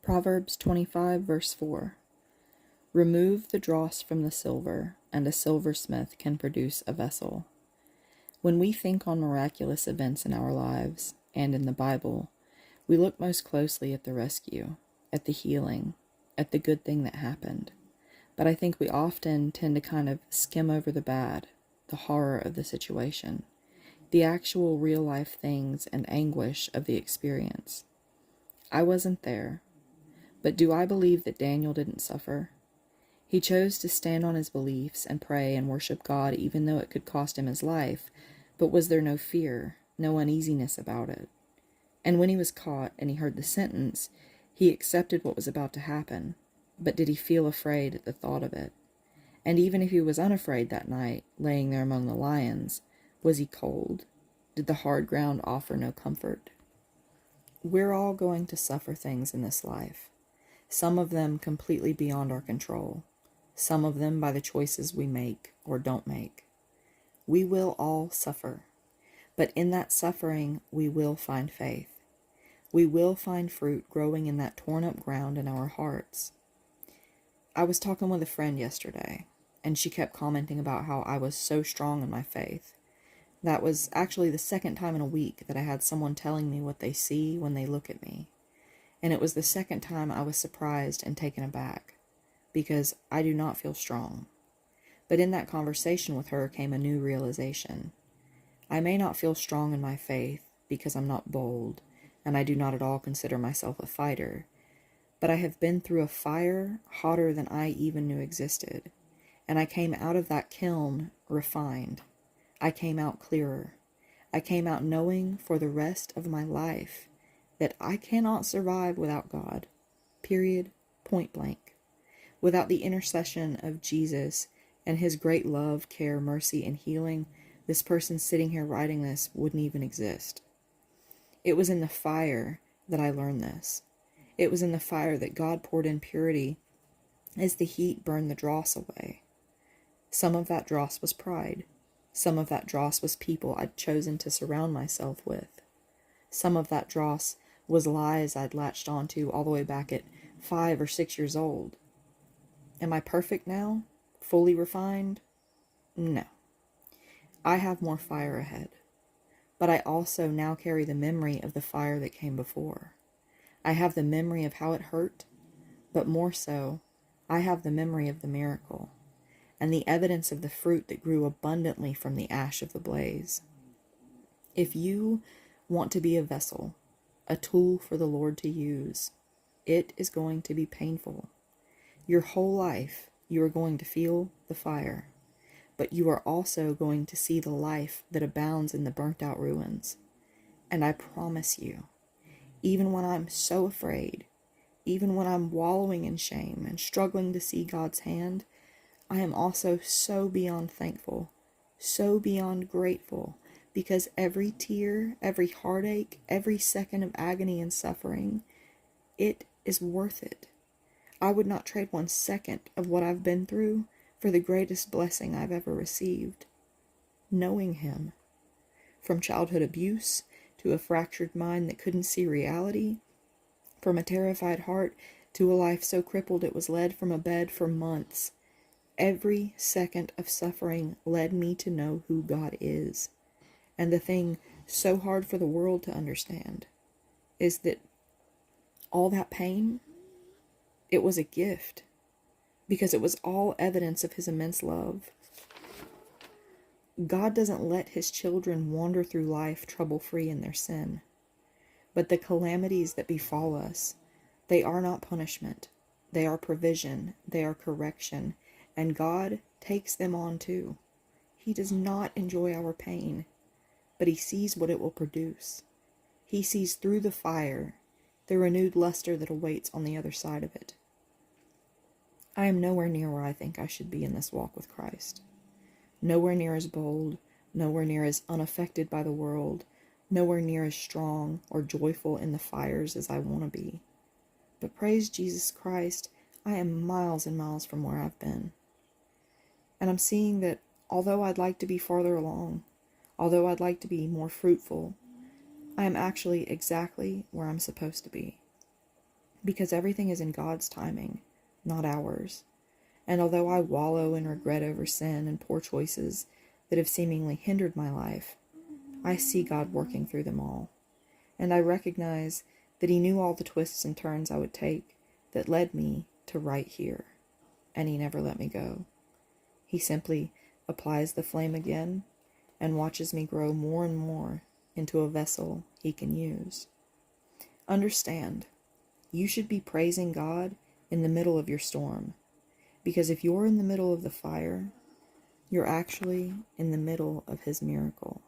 Proverbs 25, verse 4. Remove the dross from the silver, and a silversmith can produce a vessel. When we think on miraculous events in our lives, and in the Bible, we look most closely at the rescue, at the healing, at the good thing that happened. But I think we often tend to kind of skim over the bad, the horror of the situation, the actual real-life things and anguish of the experience. I wasn't there, but do I believe that Daniel didn't suffer? He chose to stand on his beliefs and pray and worship God even though it could cost him his life, but was there no fear, no uneasiness about it? And when he was caught and he heard the sentence, he accepted what was about to happen, but did he feel afraid at the thought of it? And even if he was unafraid that night, laying there among the lions, was he cold? Did the hard ground offer no comfort? We're all going to suffer things in this life. Some of them completely beyond our control, some of them by the choices we make or don't make. We will all suffer, but in that suffering we will find faith. We will find fruit growing in that torn up ground in our hearts. I was talking with a friend yesterday, and she kept commenting about how I was so strong in my faith. That was actually the second time in a week that I had someone telling me what they see when they look at me. And it was the second time I was surprised and taken aback, because I do not feel strong. But in that conversation with her came a new realization. I may not feel strong in my faith because I'm not bold, and I do not at all consider myself a fighter, but I have been through a fire hotter than I even knew existed, and I came out of that kiln refined. I came out clearer. I came out knowing for the rest of my life that I cannot survive without God, period, point blank. Without the intercession of Jesus and his great love, care, mercy, and healing, this person sitting here writing this wouldn't even exist. It was in the fire that I learned this. It was in the fire that God poured in purity as the heat burned the dross away. Some of that dross was pride. Some of that dross was people I'd chosen to surround myself with. Some of that dross was lies I'd latched onto all the way back at 5 or 6 years old. Am I perfect now? Fully refined? No. I have more fire ahead. But I also now carry the memory of the fire that came before. I have the memory of how it hurt, but more so, I have the memory of the miracle and the evidence of the fruit that grew abundantly from the ash of the blaze. If you want to be a vessel, a tool for the Lord to use, it is going to be painful. Your whole life, you are going to feel the fire, but you are also going to see the life that abounds in the burnt-out ruins. And I promise you, even when I'm so afraid, even when I'm wallowing in shame and struggling to see God's hand, I am also so beyond thankful, so beyond grateful, because every tear, every heartache, every second of agony and suffering, it is worth it. I would not trade 1 second of what I've been through for the greatest blessing I've ever received, knowing him. From childhood abuse to a fractured mind that couldn't see reality, from a terrified heart to a life so crippled it was led from a bed for months, every second of suffering led me to know who God is. And the thing so hard for the world to understand is that all that pain, it was a gift, because it was all evidence of his immense love. God doesn't let his children wander through life trouble-free in their sin. But the calamities that befall us, they are not punishment. They are provision. They are correction. And God takes them on too. He does not enjoy our pain, but he sees what it will produce. He sees through the fire the renewed luster that awaits on the other side of it. I am nowhere near where I think I should be in this walk with Christ. Nowhere near as bold, nowhere near as unaffected by the world, nowhere near as strong or joyful in the fires as I want to be. But praise Jesus Christ, I am miles and miles from where I've been. And I'm seeing that although I'd like to be farther along, although I'd like to be more fruitful, I am actually exactly where I'm supposed to be. because everything is in God's timing, not ours. And although I wallow in regret over sin and poor choices that have seemingly hindered my life, I see God working through them all. And I recognize that He knew all the twists and turns I would take that led me to right here, and He never let me go. He simply applies the flame again and watches me grow more and more into a vessel He can use. Understand, you should be praising God in the middle of your storm, because if you're in the middle of the fire, you're actually in the middle of His miracle.